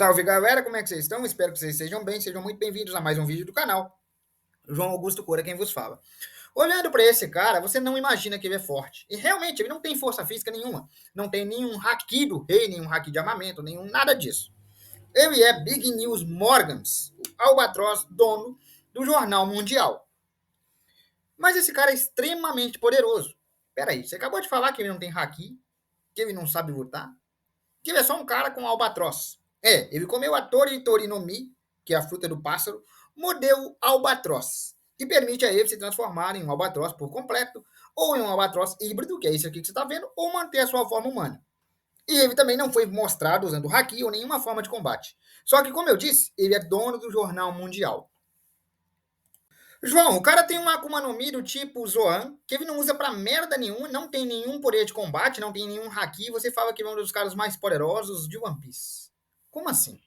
Salve galera, como é que vocês estão? Espero que vocês estejam bem, sejam muito bem-vindos a mais um vídeo do canal. João Augusto Cura quem vos fala. Olhando para esse cara, você não imagina que ele é forte. E realmente, ele não tem força física nenhuma. Não tem nenhum haki do rei, nenhum haki de armamento, nenhum nada disso. Ele é Big News Morgans, o albatroz dono do Jornal Mundial. Mas esse cara é extremamente poderoso. Peraí, você acabou de falar que ele não tem haki, que ele não sabe lutar, que ele é só um cara com albatroz. Ele comeu a Tori que é a fruta do pássaro, modelo albatroz, que permite a ele se transformar em um albatroz por completo, ou em um albatroz híbrido, que é isso aqui que você está vendo, ou manter a sua forma humana. E ele também não foi mostrado usando haki ou nenhuma forma de combate. Só que, como eu disse, ele é dono do Jornal Mundial. João, o cara tem uma Akuma no Mi do tipo Zoan, que ele não usa pra merda nenhuma, não tem nenhum poder de combate, não tem nenhum haki, e você fala que ele é um dos caras mais poderosos de One Piece. Como assim?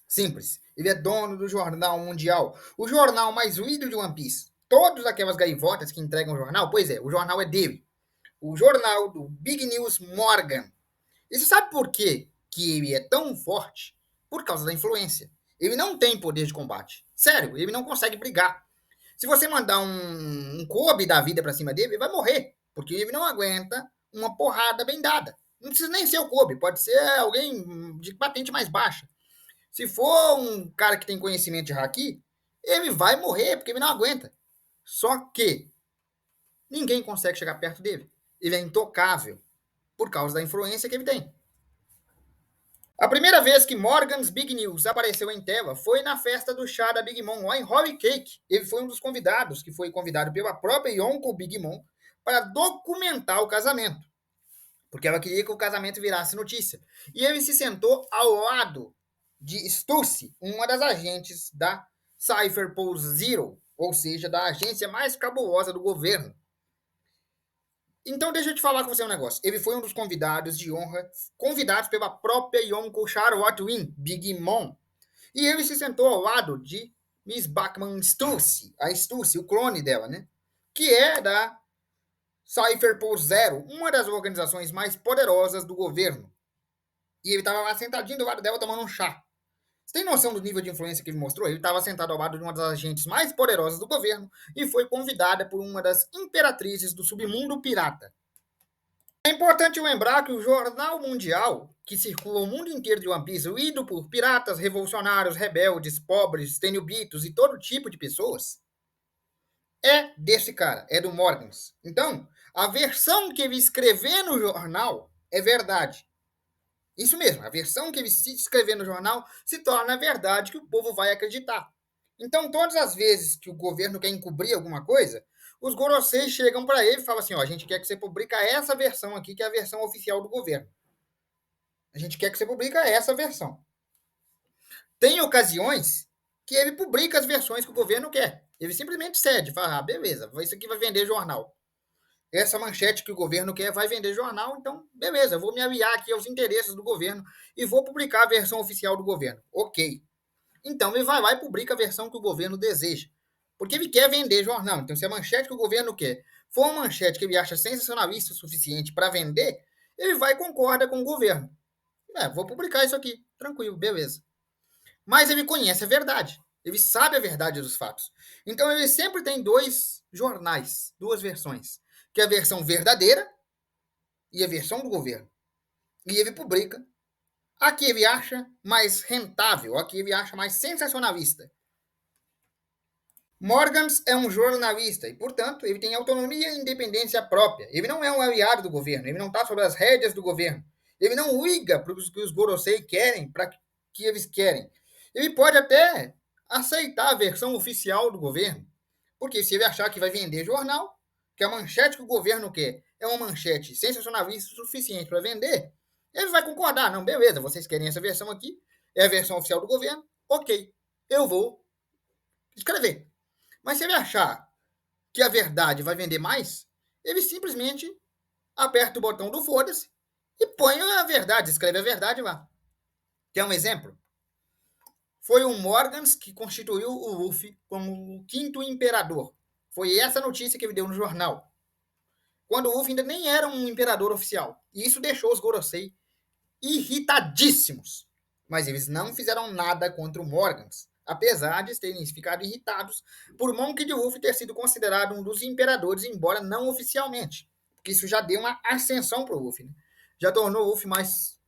Simples. Ele é dono do Jornal Mundial. O jornal mais lido de One Piece. Todas aquelas gaivotas que entregam o jornal, pois é, o jornal é dele. O jornal do Big News Morgan. E você sabe por quê que ele é tão forte? Por causa da influência. Ele não tem poder de combate. Sério, ele não consegue brigar. Se você mandar um Kobe da vida pra cima dele, ele vai morrer. Porque ele não aguenta uma porrada bem dada. Não precisa nem ser o Kobe, pode ser alguém de patente mais baixa. Se for um cara que tem conhecimento de haki, ele vai morrer porque ele não aguenta. Só que ninguém consegue chegar perto dele. Ele é intocável por causa da influência que ele tem. A primeira vez que Morgan's Big News apareceu em tela foi na festa do chá da Big Mom, lá em Holy Cake. Ele foi um dos convidados, que foi convidado pela própria Yonko Big Mom para documentar o casamento. Porque ela queria que o casamento virasse notícia. E ele se sentou ao lado de Stussy, uma das agentes da Cypher Pulse Zero, ou seja, da agência mais cabulosa do governo. Então deixa eu te falar com você um negócio. Ele foi um dos convidados de honra, convidados pela própria Yonko Charlotte Win, Big Mom. E ele se sentou ao lado de Miss Bachman Stussy, a Stussy, o clone dela, né? Que é da Cypher Pulse Zero, uma das organizações mais poderosas do governo. E ele estava lá sentadinho do lado dela tomando um chá. Você tem noção do nível de influência que ele mostrou? Ele estava sentado ao lado de uma das agentes mais poderosas do governo e foi convidada por uma das imperatrizes do submundo pirata. É importante lembrar que o Jornal Mundial, que circula o mundo inteiro de One Piece, lido por piratas, revolucionários, rebeldes, pobres, tenryubitos e todo tipo de pessoas, é desse cara, é do Morgans. Então, a versão que ele escrever no jornal é verdade. Isso mesmo, a versão que ele se escrever no jornal se torna verdade que o povo vai acreditar. Então, todas as vezes que o governo quer encobrir alguma coisa, os Gorosei chegam para ele e falam assim, ó, a gente quer que você publique essa versão aqui, que é a versão oficial do governo. A gente quer que você publique essa versão. Tem ocasiões que ele publica as versões que o governo quer. Ele simplesmente cede, fala, beleza, isso aqui vai vender jornal. Essa manchete que o governo quer vai vender jornal, então, beleza, eu vou me aliar aqui aos interesses do governo e vou publicar a versão oficial do governo. Ok. Então, ele vai lá e publica a versão que o governo deseja. Porque ele quer vender jornal. Então, se a manchete que o governo quer for uma manchete que ele acha sensacionalista o suficiente para vender, ele vai e concorda com o governo. Vou publicar isso aqui. Tranquilo, beleza. Mas ele conhece a verdade. Ele sabe a verdade dos fatos. Então, ele sempre tem dois jornais, duas versões. Que é a versão verdadeira e a versão do governo. E ele publica a que ele acha mais rentável, a que ele acha mais sensacionalista. Morgans é um jornalista e, portanto, ele tem autonomia e independência própria. Ele não é um aliado do governo, ele não está sob as rédeas do governo. Ele não liga para o que os Gorosei querem, para que eles querem. Ele pode até aceitar a versão oficial do governo, porque se ele achar que vai vender jornal, que a manchete que o governo quer é uma manchete sensacionalista o suficiente para vender, ele vai concordar. Não, beleza, vocês querem essa versão aqui, é a versão oficial do governo, ok, eu vou escrever. Mas se ele achar que a verdade vai vender mais, ele simplesmente aperta o botão do foda-se e põe a verdade, escreve a verdade lá. Quer um exemplo? Foi o Morgans que constituiu o Luffy como o quinto imperador. Foi essa notícia que ele deu no jornal. Quando o Luffy ainda nem era um imperador oficial. E isso deixou os Gorosei irritadíssimos. Mas eles não fizeram nada contra o Morgans, apesar de terem ficado irritados por Monk de Wolf ter sido considerado um dos imperadores, embora não oficialmente. Porque isso já deu uma ascensão para o Wolf, né? Já tornou o Wolf mais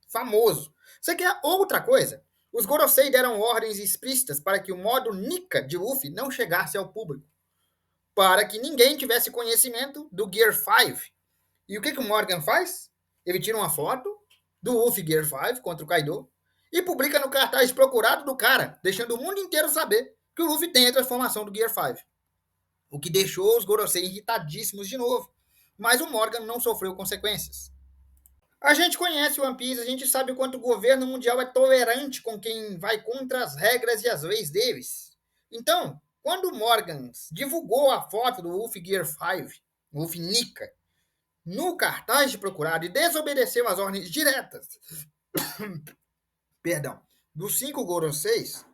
famoso. Você quer outra coisa? Os Gorosei deram ordens explícitas para que o modo Nika de Wolf não chegasse ao público, para que ninguém tivesse conhecimento do Gear 5. E o que o Morgan faz? Ele tira uma foto do Wolf Gear 5 contra o Kaido e publica no cartaz procurado do cara, deixando o mundo inteiro saber que o Luffy tem a transformação do Gear 5. O que deixou os Gorosei irritadíssimos de novo. Mas o Morgan não sofreu consequências. A gente conhece o One Piece, a gente sabe o quanto o governo mundial é tolerante com quem vai contra as regras e as leis deles. Então, quando o Morgan divulgou a foto do Wolf Gear 5, Wolf Nika, no cartaz de procurado e desobedeceu às ordens diretas perdão, dos 5 Goroseis,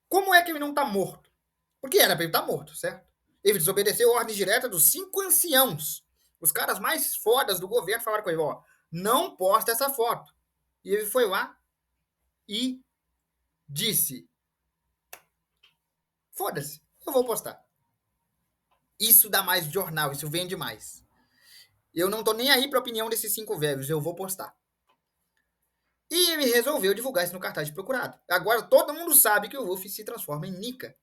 como é que ele não está morto? Porque era para ele estar morto, certo? Ele desobedeceu a ordem direta dos 5 anciãos. Os caras mais fodas do governo falaram com ele, ó, não posta essa foto. E ele foi lá e disse, foda-se, eu vou postar. Isso dá mais jornal, isso vende mais. Eu não tô nem aí pra opinião desses 5 velhos, eu vou postar. E ele resolveu divulgar isso no cartaz de procurado. Agora todo mundo sabe que o Luffy se transforma em Nika.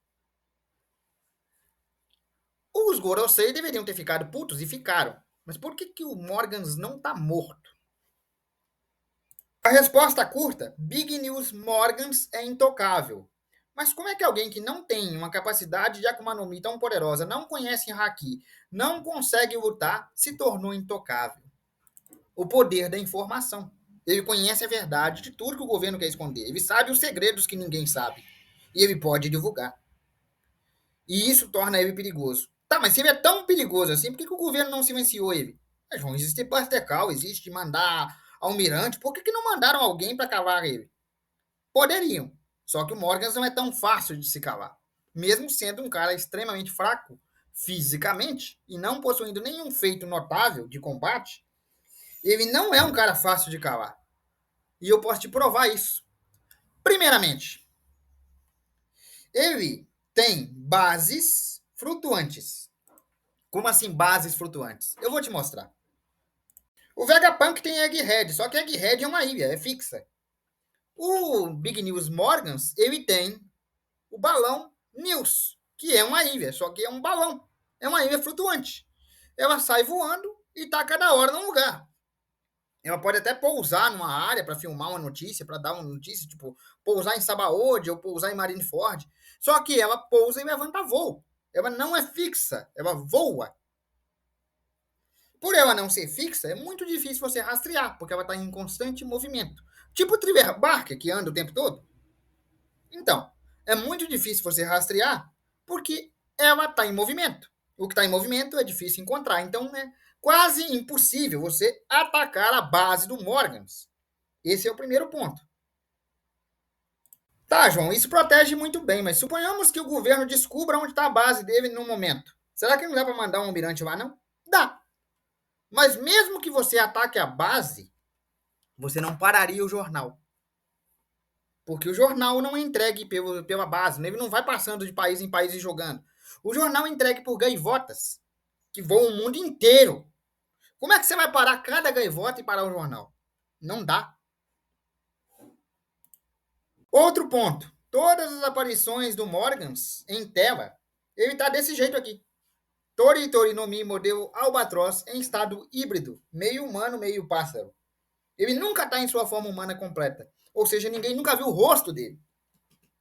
Os Gorosei deveriam ter ficado putos e ficaram. Mas por que o Morgans não tá morto? A resposta curta: Big News Morgans é intocável. Mas como é que alguém que não tem uma capacidade de Akuma no Mi tão poderosa, não conhece Haki, não consegue lutar, se tornou intocável? O poder da informação. Ele conhece a verdade de tudo que o governo quer esconder. Ele sabe os segredos que ninguém sabe. E ele pode divulgar. E isso torna ele perigoso. Tá, mas se ele é tão perigoso assim, por que o governo não silenciou ele? Mas vão existir Pastecal, existe mandar almirante, por que não mandaram alguém para cavar ele? Poderiam. Só que o Morgans não é tão fácil de se cavar. Mesmo sendo um cara extremamente fraco fisicamente e não possuindo nenhum feito notável de combate, ele não é um cara fácil de cavar. E eu posso te provar isso. Primeiramente, ele tem bases flutuantes. Como assim bases flutuantes? Eu vou te mostrar. O Vegapunk tem Egghead, só que Egghead é uma ilha, é fixa. O Big News Morgans, ele tem o balão News, que é uma ilha, só que é um balão. É uma ilha flutuante. Ela sai voando e tá cada hora num lugar. Ela pode até pousar numa área para filmar uma notícia, para dar uma notícia, tipo, pousar em Sabaody ou pousar em Marineford. Só que ela pousa e levanta voo. Ela não é fixa, ela voa. Por ela não ser fixa, é muito difícil você rastrear, porque ela está em constante movimento. Tipo o Trevor Barker, que anda o tempo todo. Então, é muito difícil você rastrear, porque ela está em movimento. O que está em movimento é difícil encontrar. Então, é quase impossível você atacar a base do Morgans. Esse é o primeiro ponto. Tá, João, isso protege muito bem, mas suponhamos que o governo descubra onde está a base dele no momento. Será que não dá para mandar um almirante lá, não? Dá. Mas mesmo que você ataque a base, você não pararia o jornal. Porque o jornal não é entregue pela base, né? Ele não vai passando de país em país e jogando. O jornal é entregue por gaivotas, que voam o mundo inteiro. Como é que você vai parar cada gaivota e parar o jornal? Não dá. Outro ponto. Todas as aparições do Morgans em tela, ele tá desse jeito aqui. Tori Tori no Mi modelo Albatross em estado híbrido, meio humano, meio pássaro. Ele nunca está em sua forma humana completa. Ou seja, ninguém nunca viu o rosto dele.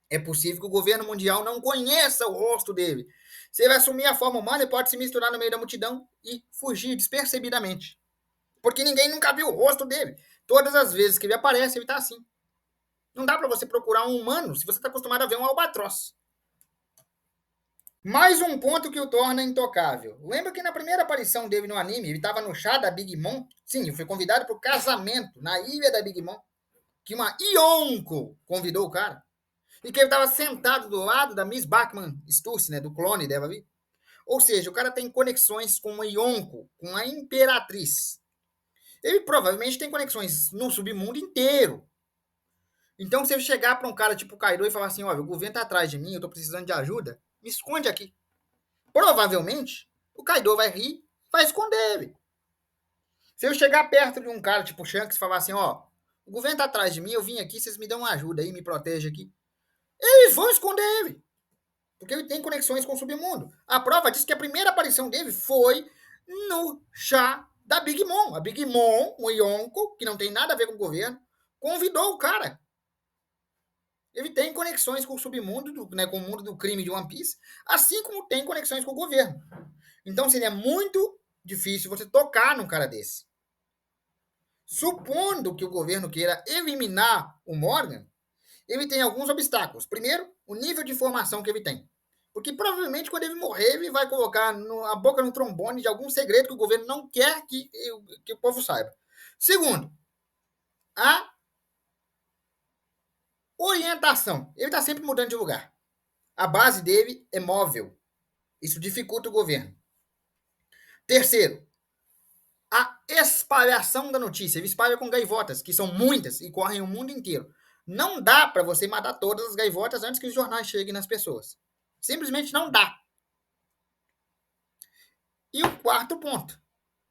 É possível que o governo mundial não conheça o rosto dele. Se ele assumir a forma humana, ele pode se misturar no meio da multidão e fugir despercebidamente. Porque ninguém nunca viu o rosto dele. Todas as vezes que ele aparece, ele está assim. Não dá para você procurar um humano se você está acostumado a ver um albatroz. Mais um ponto que o torna intocável. Lembra que na primeira aparição dele no anime, ele estava no chá da Big Mom? Sim, ele foi convidado para o casamento na ilha da Big Mom. Que uma Yonko convidou o cara. E que ele estava sentado do lado da Miss Bachman Sturce, né, do clone dela ali. Ou seja, o cara tem conexões com a Yonko, com a Imperatriz. Ele provavelmente tem conexões no submundo inteiro. Então, se eu chegar para um cara tipo o Cairo e falar assim, olha, o governo tá atrás de mim, eu tô precisando de ajuda, me esconde aqui. Provavelmente, o Kaido vai rir, vai esconder ele. Se eu chegar perto de um cara tipo Shanks e falar assim, ó, o governo tá atrás de mim, eu vim aqui, vocês me dão uma ajuda aí, me protege aqui. Eles vão esconder ele, porque ele tem conexões com o submundo. A prova diz que a primeira aparição dele foi no chá da Big Mom. A Big Mom, o Yonko, que não tem nada a ver com o governo, convidou o cara. Ele tem conexões com o submundo, né, com o mundo do crime de One Piece, assim como tem conexões com o governo. Então seria muito difícil você tocar num cara desse. Supondo que o governo queira eliminar o Morgan, ele tem alguns obstáculos. Primeiro, o nível de informação que ele tem. Porque provavelmente quando ele morrer, ele vai colocar a boca no trombone de algum segredo que o governo não quer que o povo saiba. Segundo, a orientação. Ele está sempre mudando de lugar. A base dele é móvel. Isso dificulta o governo. Terceiro, a espalhação da notícia. Ele espalha com gaivotas, que são muitas e correm o mundo inteiro. Não dá para você matar todas as gaivotas antes que os jornais cheguem nas pessoas. Simplesmente não dá. E o quarto ponto.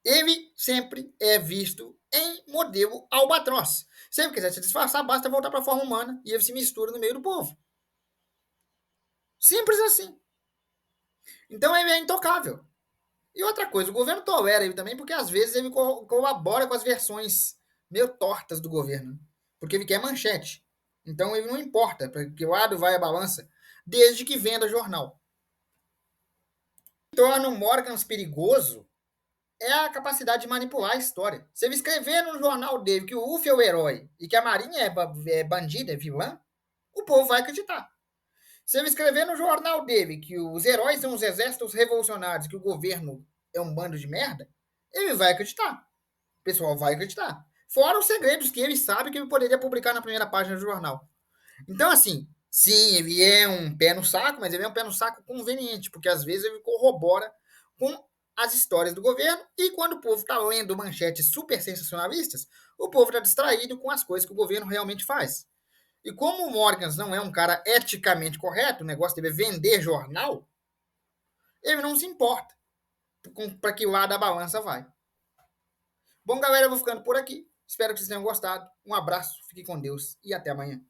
Ele sempre é visto em modelo albatroz. Se ele quiser se disfarçar, basta voltar para a forma humana e ele se mistura no meio do povo. Simples assim. Então ele é intocável. E outra coisa, o governo tolera ele também porque às vezes ele colabora com as versões meio tortas do governo. Porque ele quer manchete. Então ele não importa para que lado vai a balança, desde que venda jornal. O que torna o Morgans perigoso é a capacidade de manipular a história. Se ele escrever no jornal dele que o Luffy é o herói e que a Marinha é bandida, é vilã, o povo vai acreditar. Se ele escrever no jornal dele que os heróis são os exércitos revolucionários, que o governo é um bando de merda, ele vai acreditar. O pessoal vai acreditar. Fora os segredos que ele sabe que ele poderia publicar na primeira página do jornal. Então, assim, sim, ele é um pé no saco, mas ele é um pé no saco conveniente, porque às vezes ele corrobora com as histórias do governo e quando o povo está lendo manchetes super sensacionalistas, o povo está distraído com as coisas que o governo realmente faz. E como o Morgans não é um cara eticamente correto, o negócio dele é vender jornal, ele não se importa para que lado a balança vai. Bom, galera, eu vou ficando por aqui. Espero que vocês tenham gostado. Um abraço, fique com Deus e até amanhã.